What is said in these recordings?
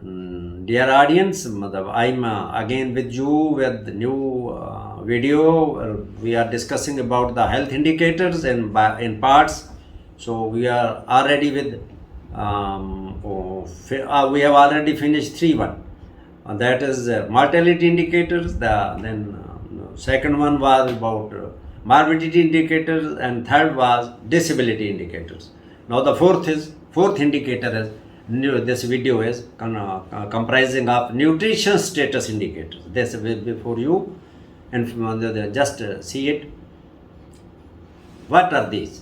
dear audience, I'm again with you with new video. We are discussing about the health indicators in parts. So we are already with we have already finished 3-1. That is mortality indicators. Then second one was about morbidity indicators, and third was disability indicators. Now the fourth indicator is this video is comprising of nutrition status indicators. This will be for you, and just see it. What are these?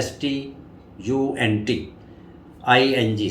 STUNTING,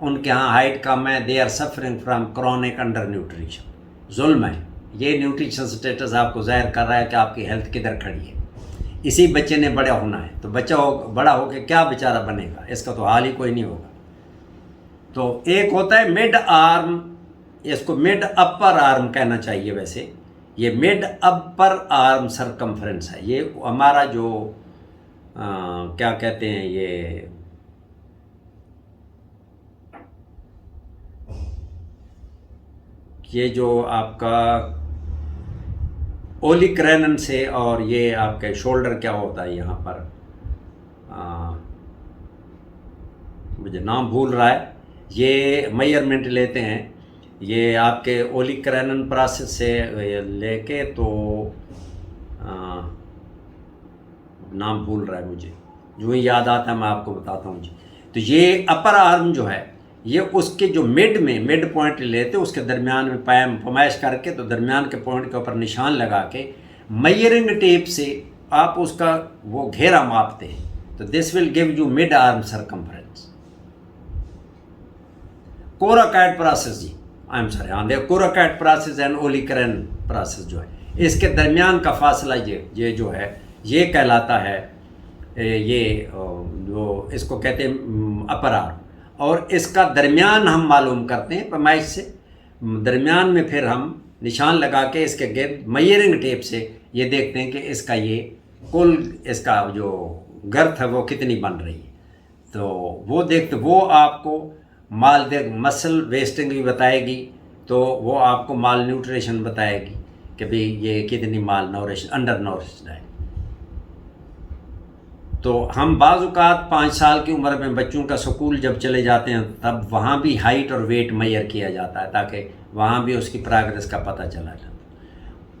ان کے ہاں height کم ہے, they are suffering from chronic undernutrition. ظلم ہے یہ. Nutrition status آپ کو ظاہر کر رہا ہے کہ آپ کی ہیلتھ کدھر کھڑی ہے. اسی بچے نے بڑا ہونا ہے, تو بچہ بڑا ہو کے کیا بیچارہ بنے گا, اس کا تو حال ہی کوئی نہیں ہوگا. تو ایک ہوتا ہے مڈ آرم, اس کو مڈ اپر آرم کہنا چاہیے ویسے. یہ مڈ اپر آرم سرکمفرنس ہے. یہ ہمارا جو کیا کہتے ہیں, یہ جو آپ کا اولیکرینن سے, اور یہ آپ کے شولڈر کیا ہوتا ہے یہاں پر, مجھے نام بھول رہا ہے, یہ میئرمنٹ لیتے ہیں. یہ آپ کے اولیکرینن پروسیس سے لے کے, تو نام بھول رہا ہے مجھے, جو ہی یاد آتا ہے میں آپ کو بتاتا ہوں جی. تو یہ اپر آرم جو ہے, یہ اس کے جو مڈ پوائنٹ لیتے, اس کے درمیان میں پیمائش کر کے, تو درمیان کے پوائنٹ کے اوپر نشان لگا کے میئرنگ ٹیپ سے آپ اس کا وہ گھیرا ماپتے ہیں. تو this will give you mid arm circumference. Coracoid process جی, coracoid process and olecranon process جو ہے, اس کے درمیان کا فاصلہ یہ جو ہے یہ کہلاتا ہے, یہ جو اس کو کہتے ہیں اپر آرم. اور اس کا درمیان ہم معلوم کرتے ہیں پیمائش سے. درمیان میں پھر ہم نشان لگا کے اس کے گرد میئرنگ ٹیپ سے یہ دیکھتے ہیں کہ اس کا یہ کل اس کا جو گرتھ ہے وہ کتنی بن رہی ہے. تو وہ دیکھتے, وہ آپ کو مسل ویسٹنگ بھی بتائے گی, تو وہ آپ کو مال نیوٹریشن بتائے گی کہ بھئی یہ کتنی مال نورش انڈر نورشڈ ہے. تو ہم بعض اوقات 5 سال کی عمر میں بچوں کا سکول جب چلے جاتے ہیں, تب وہاں بھی ہائٹ اور ویٹ میئر کیا جاتا ہے, تاکہ وہاں بھی اس کی پروگریس کا پتہ چلا جاتا.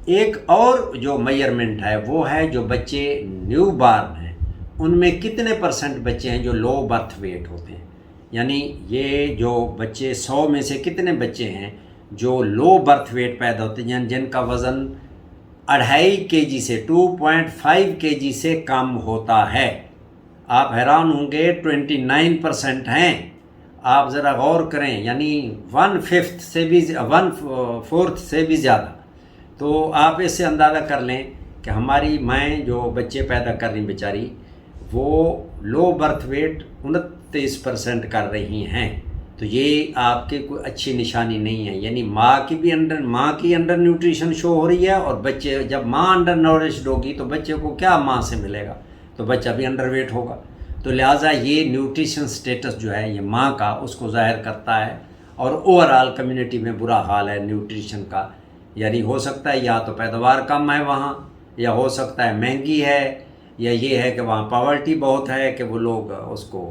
ایک اور جو میئرمنٹ ہے وہ ہے جو بچے نیو بارن ہیں, ان میں کتنے % بچے ہیں جو لو برتھ ویٹ ہوتے ہیں. یعنی یہ جو بچے 100 میں سے کتنے بچے ہیں جو لو برتھ ویٹ پیدا ہوتے ہیں, جن کا وزن 2.5 kg سے 2.5 kg سے کم ہوتا ہے. آپ حیران ہوں گے 29% ہیں. آپ ذرا غور کریں, یعنی 1/5 سے بھی 1/4 سے بھی زیادہ. تو آپ اس سے اندازہ کر لیں کہ ہماری مائیں جو بچے پیدا کر رہی بیچاری, وہ لو برتھ ویٹ 29% کر رہی ہیں. تو یہ آپ کے کوئی اچھی نشانی نہیں ہے. یعنی ماں کی انڈر نیوٹریشن شو ہو رہی ہے, اور بچے جب ماں انڈر نورشڈ ہوگی تو بچے کو کیا ماں سے ملے گا, تو بچہ بھی انڈر ویٹ ہوگا. تو لہٰذا یہ نیوٹریشن سٹیٹس جو ہے یہ ماں کا, اس کو ظاہر کرتا ہے. اور اوورآل کمیونٹی میں برا حال ہے نیوٹریشن کا. یعنی ہو سکتا ہے یا تو پیداوار کم ہے وہاں, یا ہو سکتا ہے مہنگی ہے, یا یہ ہے کہ وہاں پاورٹی بہت ہے کہ وہ لوگ اس کو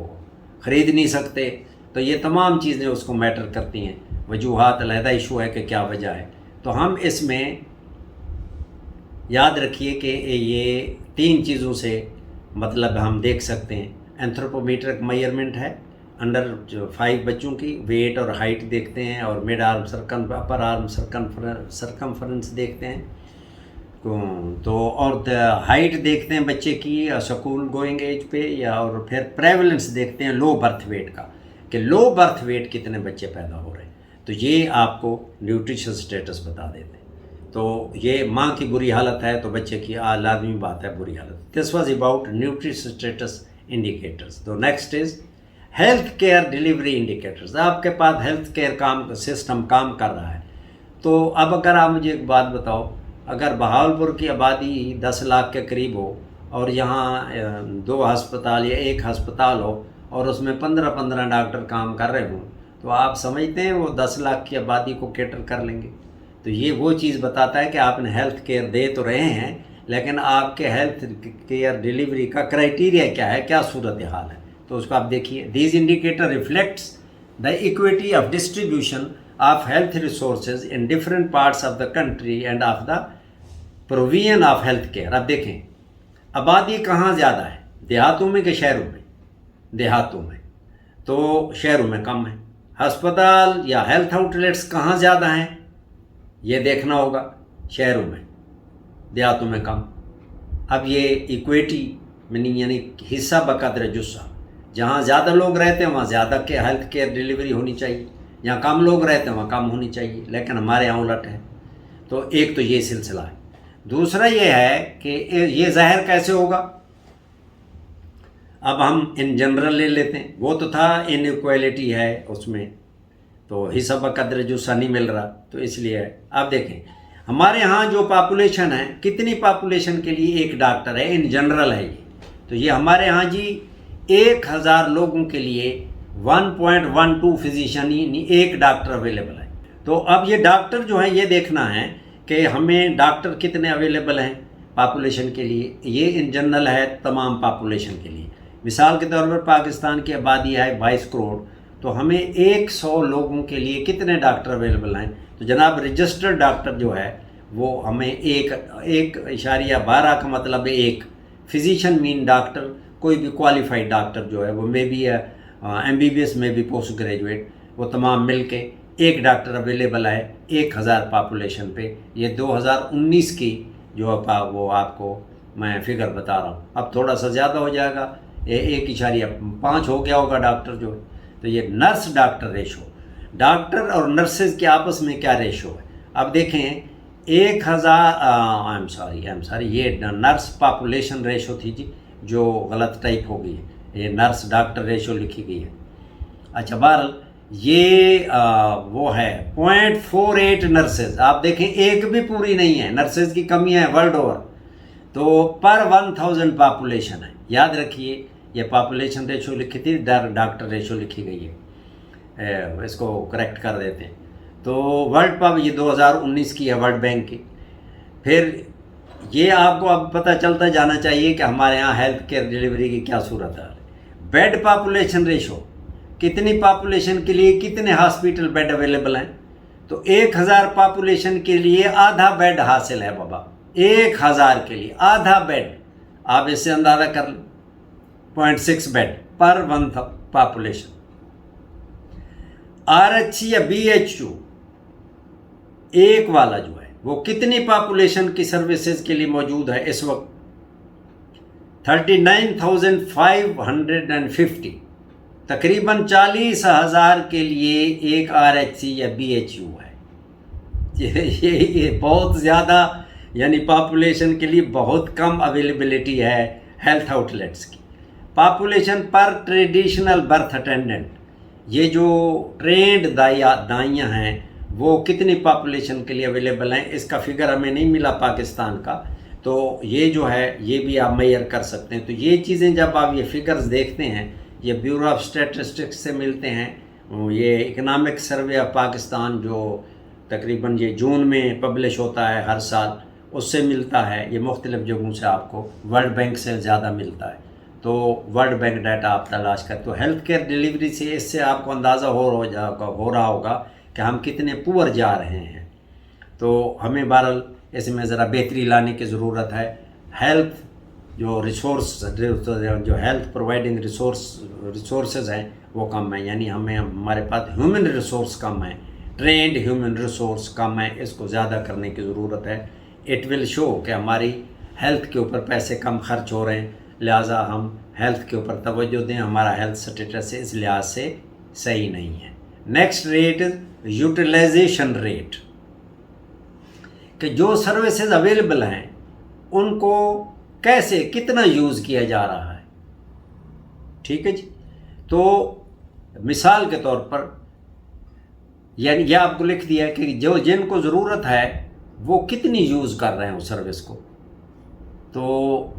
خرید نہیں سکتے. تو یہ تمام چیزیں اس کو میٹر کرتی ہیں. وجوہات علیحدہ ایشو ہے کہ کیا وجہ ہے. تو ہم اس میں یاد رکھیے کہ یہ 3 چیزوں سے مطلب ہم دیکھ سکتے ہیں. اینتھروپومیٹرک میئرمنٹ ہے انڈر 5 بچوں کی, ویٹ اور ہائٹ دیکھتے ہیں, اور مڈ آرم اپر آرم سرکمفرنس دیکھتے ہیں. تو اور ہائٹ دیکھتے ہیں بچے کی سکول گوئنگ ایج پہ, یا اور پھر پریولنس دیکھتے ہیں لو برتھ ویٹ کا, کہ لو برتھ ویٹ کتنے بچے پیدا ہو رہے ہیں. تو یہ آپ کو نیوٹریشن سٹیٹس بتا دیتے ہیں. تو یہ ماں کی بری حالت ہے تو بچے کی لازمی بات ہے بری حالت. This was about nutrition status indicators. تو next is health care delivery indicators. آپ کے پاس ہیلتھ کیئر سسٹم کام کر رہا ہے. تو اب اگر آپ مجھے ایک بات بتاؤ, اگر بہاولپور کی آبادی 10 لاکھ کے قریب ہو, اور یہاں 2 ہسپتال یا 1 ہسپتال ہو, اور اس میں 15 ڈاکٹر کام کر رہے ہوں, تو آپ سمجھتے ہیں وہ 10 لاکھ کی آبادی کو کیٹر کر لیں گے؟ تو یہ وہ چیز بتاتا ہے کہ آپ نے ہیلتھ کیئر دے تو رہے ہیں, لیکن آپ کے ہیلتھ کیئر ڈیلیوری کا کرائٹیریا کیا ہے, کیا صورتحال ہے. تو اس کو آپ دیکھیے. These indicator reflects the equity of distribution of health resources in different parts of the country and of the provision of health care. اب دیکھیں آبادی کہاں زیادہ ہے, دیہاتوں میں کہ شہروں میں؟ دیہاتوں میں. تو شہروں میں کم ہے. ہسپتال یا ہیلتھ آؤٹ لیٹس کہاں زیادہ ہیں یہ دیکھنا ہوگا, شہروں میں, دیہاتوں میں کم. اب یہ ایکویٹی میں نہیں, یعنی حصہ بقدر جزہ, جہاں زیادہ لوگ رہتے ہیں وہاں زیادہ کے ہیلتھ کیئر ڈلیوری ہونی چاہیے، جہاں کم لوگ رہتے ہیں وہاں کم ہونی چاہیے، لیکن ہمارے یہاں الٹ ہے۔ تو ایک تو یہ سلسلہ ہے۔ دوسرا یہ ہے کہ یہ ظاہر کیسے ہوگا؟ اب ہم ان جنرل لے لیتے ہیں، وہ تو تھا ان ایکویلٹی ہے اس میں، تو حسب قدر جو نہیں مل رہا، تو اس لیے آپ دیکھیں ہمارے ہاں جو پاپولیشن ہے، کتنی پاپولیشن کے لیے ایک ڈاکٹر ہے، ان جنرل ہے یہ، تو یہ ہمارے ہاں جی 1000 لوگوں کے لیے 1.12 فزیشین یعنی ایک ڈاکٹر اویلیبل ہے۔ تو اب یہ ڈاکٹر جو ہے یہ دیکھنا ہے کہ ہمیں ڈاکٹر کتنے اویلیبل ہیں پاپولیشن کے لیے، یہ ان جنرل ہے تمام پاپولیشن کے لیے۔ مثال کے طور پر پاکستان کی آبادی ہے 22 کروڑ، تو ہمیں 100 لوگوں کے لیے کتنے ڈاکٹر اویلیبل ہیں؟ تو جناب رجسٹرڈ ڈاکٹر جو ہے وہ ہمیں 1.12 کا مطلب ہے ایک فزیشین مین ڈاکٹر، کوئی بھی کوالیفائڈ ڈاکٹر جو ہے وہ میں بھی MBBS میں بھی پوسٹ گریجویٹ، وہ تمام مل کے ایک ڈاکٹر اویلیبل ہے 1000 پاپولیشن پہ۔ یہ 2019 کی جو وہ آپ کو میں فگر بتا رہا ہوں، اب تھوڑا سا زیادہ ہو جائے گا، 1.5 ہو گیا ہوگا ڈاکٹر جو ہے۔ تو یہ نرس ڈاکٹر ریشو، ڈاکٹر اور نرسز کے آپس میں کیا ریشو ہے؟ اب دیکھیں 1000 یہ نرس پاپولیشن ریشو تھی جی، جو غلط ٹائپ ہو گئی ہے، یہ نرس ڈاکٹر ریشو لکھی گئی ہے۔ اچھا بہرحال یہ وہ ہے 0.48 نرسز، آپ دیکھیں ایک بھی پوری نہیں ہے، نرسز کی کمی ہے ورلڈ اوور، تو پر 1000 پاپولیشن ہے۔ یاد رکھیے یہ پاپولیشن ریشو لکھی تھی، ڈاکٹر ریشو لکھی گئی ہے، اس کو کریکٹ کر دیتے ہیں۔ تو ورلڈ یہ 2019 کی ہے ورلڈ بینک کی۔ پھر یہ آپ کو اب پتہ چلتا جانا چاہیے کہ ہمارے یہاں ہیلتھ کیئر ڈلیوری کی کیا صورت ہے۔ بیڈ پاپولیشن ریشو، کتنی پاپولیشن کے لیے کتنے ہاسپیٹل بیڈ اویلیبل ہیں؟ تو 1000 پاپولیشن کے لیے آدھا بیڈ حاصل ہے بابا، 1000 کے لیے آدھا بیڈ، آپ اس سے اندازہ کر لیں 0.6 بیڈ پر 1 پاپولیشن۔ RH یا BHU ایک والا جو ہے وہ کتنی پاپولیشن کی سروسز کے لیے موجود ہے اس وقت؟ 39,550، تقریباً 40,000 کے لیے ایک RH یا BHU ہے۔ یہ بہت زیادہ، یعنی پاپولیشن کے لیے بہت کم اویلیبلٹی ہے ہیلتھ آؤٹ لیٹس کی۔ پاپولیشن پر ٹریڈیشنل برتھ اٹینڈنٹ، یہ جو ٹرینڈ دائیاں ہیں وہ کتنی پاپولیشن کے لیے اویلیبل ہیں؟ اس کا فگر ہمیں نہیں ملا پاکستان کا، تو یہ جو ہے یہ بھی آپ میئر کر سکتے ہیں۔ تو یہ چیزیں جب آپ یہ فگرز دیکھتے ہیں، یہ بیورو آف اسٹیٹسٹکس سے ملتے ہیں، یہ اکنامک سروے آف پاکستان جو تقریباً یہ جون میں پبلش ہوتا ہے ہر سال، اس سے ملتا ہے، یہ مختلف جگہوں سے آپ کو ورلڈ بینک سے زیادہ ملتا ہے، تو ورلڈ بینک ڈیٹا آپ تلاش کریں۔ تو ہیلتھ کیئر ڈلیوری سے اس سے آپ کو اندازہ ہو رہا ہوگا کہ ہم کتنے پور جا رہے ہیں۔ تو ہمیں بہرحال اس میں ذرا بہتری لانے کی ضرورت ہے۔ ہیلتھ جو ہیلتھ پرووائڈنگ ریسورسز ہیں وہ کم ہیں، یعنی ہمارے پاس ہیومن ریسورس کم ہے، ٹرینڈ ہیومن ریسورس کم ہے، اس کو زیادہ کرنے کی ضرورت ہے۔ اٹ ول شو کہ ہماری ہیلتھ کے اوپر پیسے کم خرچ ہو رہے ہیں، لہٰذا ہم ہیلتھ کے اوپر توجہ دیں، ہمارا ہیلتھ سٹیٹس اس لحاظ سے صحیح نہیں ہے۔ نیکسٹ ریٹ یوٹیلائزیشن ریٹ، کہ جو سروسز اویلیبل ہیں ان کو کیسے کتنا یوز کیا جا رہا ہے، ٹھیک ہے جی۔ تو مثال کے طور پر یعنی یہ آپ کو لکھ دیا کہ جن کو ضرورت ہے وہ کتنی یوز کر رہے ہیں اس سروس کو، تو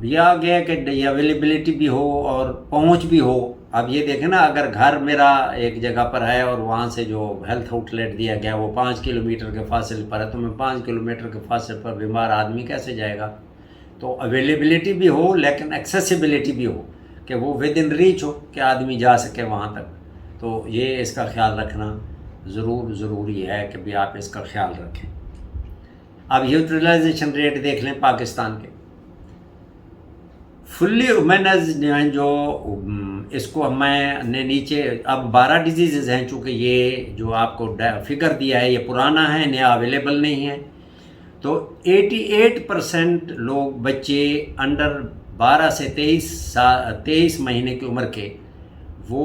یہ آ گیا کہ اویلیبلٹی بھی ہو اور پہنچ بھی ہو۔ اب یہ دیکھیں نا، اگر گھر میرا ایک جگہ پر ہے اور وہاں سے جو ہیلتھ آؤٹ لیٹ دیا گیا وہ 5 کلومیٹر کے فاصلے پر ہے، تو میں 5 کلومیٹر کے فاصلے پر بیمار آدمی کیسے جائے گا؟ تو اویلیبلٹی بھی ہو لیکن ایکسیسیبلٹی بھی ہو، کہ وہ ود ان ریچ ہو کہ آدمی جا سکے وہاں تک۔ تو یہ اس کا خیال رکھنا ضروری ہے کہ بھی آپ اس کا خیال رکھیں۔ اب یوٹیلائزیشن ریٹ دیکھ لیں پاکستان کے، فلی وومنز جو اس کو میں نے نیچے اب 12 ڈیزیزز ہیں، چونکہ یہ جو آپ کو فگر دیا ہے یہ پرانا ہے، نیا اویلیبل نہیں ہے۔ تو 88% لوگ بچے انڈر 12 سے 23 مہینے کی عمر کے وہ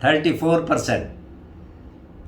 34%।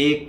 1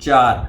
4,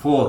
4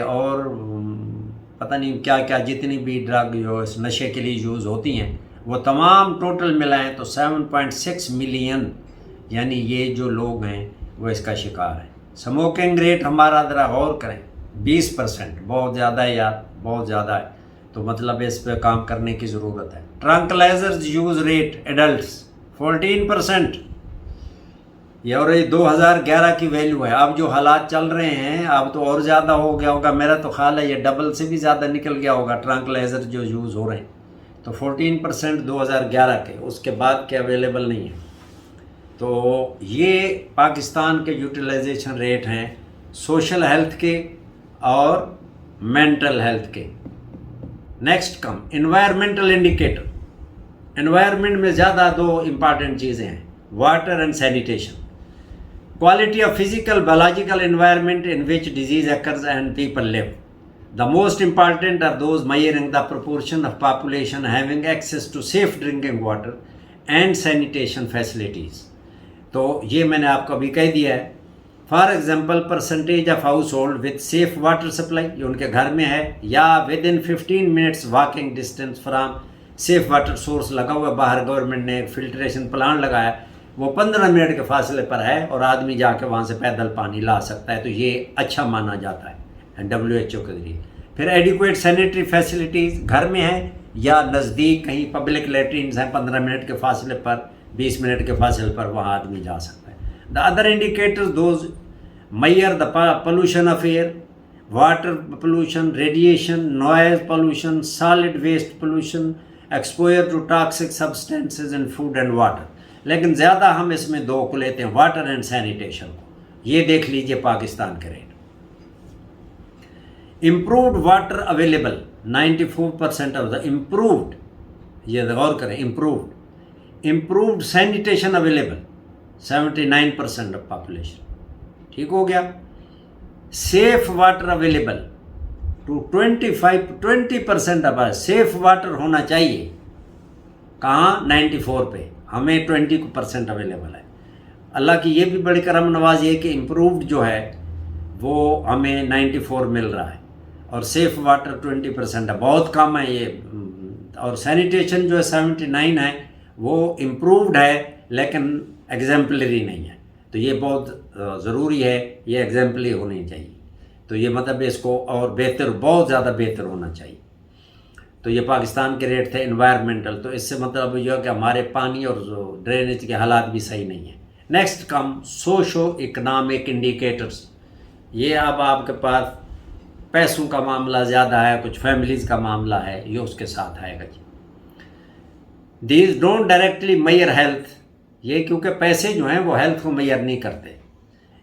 اور پتہ نہیں کیا کیا جتنی بھی ڈرگ جو اس نشے کے لیے یوز ہوتی ہیں وہ تمام ٹوٹل ملائیں تو 7.6 ملین یعنی یہ جو لوگ ہیں وہ اس کا شکار ہیں۔ سموکنگ ریٹ ہمارا ذرا غور کریں 20%، بہت زیادہ ہے یار، بہت زیادہ ہے، تو مطلب اس پہ کام کرنے کی ضرورت ہے۔ ٹرانکلائزرز یوز ریٹ ایڈلٹس 14%، یہ اور یہ 2011 کی ویلیو ہے۔ اب جو حالات چل رہے ہیں اب تو اور زیادہ ہو گیا ہوگا، میرا تو خیال ہے یہ ڈبل سے بھی زیادہ نکل گیا ہوگا ٹرانکلائزر جو یوز ہو رہے ہیں۔ تو 14% 2011 کے، اس کے بعد کے اویلیبل نہیں ہیں۔ تو یہ پاکستان کے یوٹیلائزیشن ریٹ ہیں سوشل ہیلتھ کے اور مینٹل ہیلتھ کے۔ نیکسٹ کم انوائرمنٹل انڈیکیٹر۔ انوائرمنٹ میں زیادہ دو امپارٹنٹ چیزیں ہیں، water and sanitation. Quality of physical, biological environment in which disease occurs and people live. The most important are those measuring the proportion of population having access to safe drinking water and sanitation facilities. تو یہ میں نے آپ کو ابھی کہہ دیا ہے۔ For example percentage of household with safe water supply, جو ان کے گھر میں ہے، یا within 15 minutes walking distance from safe water source لگا ہوا ہے، باہر گورنمنٹ نے ایک فلٹریشن پلانٹ لگایا، وہ 15 منٹ کے فاصلے پر ہے اور آدمی جا کے وہاں سے پیدل پانی لا سکتا ہے، تو یہ اچھا مانا جاتا ہے WHO کے ذریعے۔ پھر ایڈیکویٹ سینیٹری فیسلٹیز گھر میں ہے یا نزدیک کہیں پبلک لیٹرینز ہیں، 15 منٹ کے فاصلے پر، 20 منٹ کے فاصلے پر وہاں آدمی جا سکتا ہے۔ The other indicators those measure the pollution of air, water pollution, radiation, noise pollution, solid waste pollution, exposure to toxic substances in food and water. لیکن زیادہ ہم اس میں دو کو لیتے ہیں، واٹر اینڈ سینیٹیشن کو۔ یہ دیکھ لیجئے پاکستان کے rate. Improved water available 94% of the improved, یہ غور کریں، improved sanitation available 79% of population, ٹھیک ہو گیا۔ Safe water available to 20% of safe water ہونا چاہیے، کہاں 94 پہ، ہمیں 20% اویلیبل ہے۔ اللہ کی یہ بھی بڑی کرم نوازی ہے کہ امپرووڈ جو ہے وہ ہمیں 94 مل رہا ہے، اور سیف واٹر 20% ہے، بہت کم ہے یہ۔ اور سینیٹیشن جو ہے 79 ہے، وہ امپرووڈ ہے لیکن ایگزیمپلری نہیں ہے، تو یہ بہت ضروری ہے، یہ ایگزیمپلری ہونی چاہیے۔ تو یہ مطلب اس کو اور بہتر، بہت زیادہ بہتر ہونا چاہیے۔ تو یہ پاکستان کے ریٹ تھے انوائرمنٹل، تو اس سے مطلب یہ ہے کہ ہمارے پانی اور ڈرینیج کے حالات بھی صحیح نہیں ہیں۔ نیکسٹ کم سوشو اکنامک انڈیکیٹرز۔ یہ اب آپ کے پاس پیسوں کا معاملہ زیادہ ہے، کچھ فیملیز کا معاملہ ہے، یہ اس کے ساتھ آئے گا جی۔ These don't directly measure health, یہ کیونکہ پیسے جو ہیں وہ ہیلتھ کو میئر نہیں کرتے،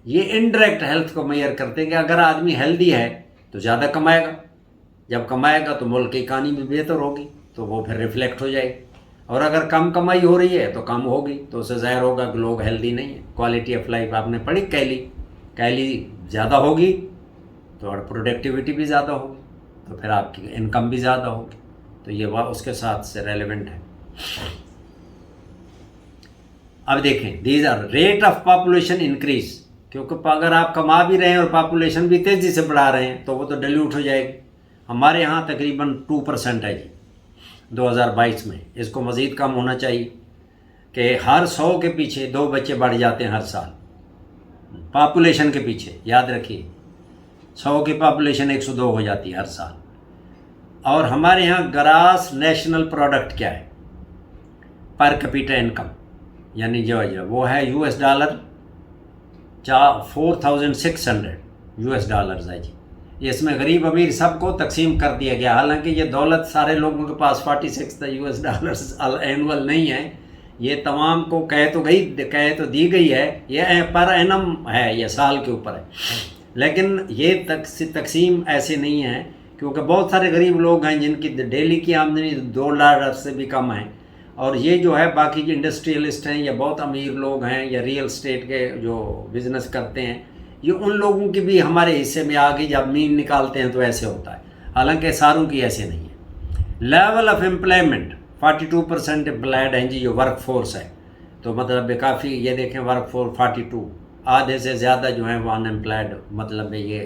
یہ انڈائریکٹ ہیلتھ کو میئر کرتے ہیں کہ اگر آدمی ہیلدی ہے تو زیادہ کمائے گا، جب کمائے گا تو ملک کی اکانومی بھی بہتر ہوگی، تو وہ پھر ریفلیکٹ ہو جائے گی، اور اگر کم کمائی ہو رہی ہے تو کم ہوگی، تو اسے ظاہر ہوگا کہ لوگ ہیلدی نہیں ہیں۔ کوالٹی آف لائف آپ نے پڑھی، کیلی زیادہ ہوگی تو اور پروڈکٹیوٹی بھی زیادہ ہوگی، تو پھر آپ کی انکم بھی زیادہ ہوگی، تو یہ اس کے ساتھ سے ریلیونٹ ہے۔ اب دیکھیں these are rate of population increase, کیونکہ اگر آپ کما بھی رہے ہیں اور پاپولیشن بھی تیزی سے بڑھا رہے ہیں تو وہ تو ڈیلیوٹ ہو جائے گی۔ ہمارے یہاں تقریباً 2% ہے جی 2022 میں، اس کو مزید کم ہونا چاہیے، کہ ہر 100 کے پیچھے 2 بچے بڑھ جاتے ہیں ہر سال، پاپولیشن کے پیچھے، یاد رکھیے 100 کی پاپولیشن 102 ہو جاتی ہے ہر سال۔ اور ہمارے یہاں گراس نیشنل پروڈکٹ کیا ہے، پر کیپیٹا انکم، یعنی جو وہ ہے $، 4600 ہے جی۔ اس میں غریب امیر سب کو تقسیم کر دیا گیا، حالانکہ یہ دولت سارے لوگوں کے پاس $46 اینول نہیں ہے، یہ تمام کو کہہ تو دی گئی ہے، یہ پر اینم ہے، یہ سال کے اوپر ہے، لیکن یہ تقسیم ایسے نہیں ہے، کیونکہ بہت سارے غریب لوگ ہیں جن کی ڈیلی کی آمدنی $2 سے بھی کم ہے، اور یہ جو ہے باقی جو انڈسٹریلسٹ ہیں یا بہت امیر لوگ ہیں یا ریئل اسٹیٹ کے جو بزنس کرتے ہیں، یہ ان لوگوں کی بھی ہمارے حصے میں آگے جب مین نکالتے ہیں تو ایسے ہوتا ہے، حالانکہ ساروں کی ایسے نہیں ہے۔ لیول آف امپلائمنٹ 42% امپلائڈ ہیں جی، جو ورک فورس ہے، تو مطلب کافی، یہ دیکھیں ورک فورس 42، آدھے سے زیادہ جو ہیں وہ ان امپلائڈ، مطلب یہ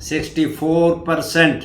64%,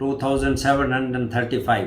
2735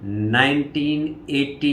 1980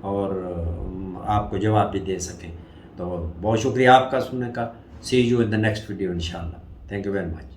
اور آپ کو جواب بھی دے سکیں. تو بہت شکریہ آپ کا سننے کا. See you in the next video انشاءاللہ. Thank you very much.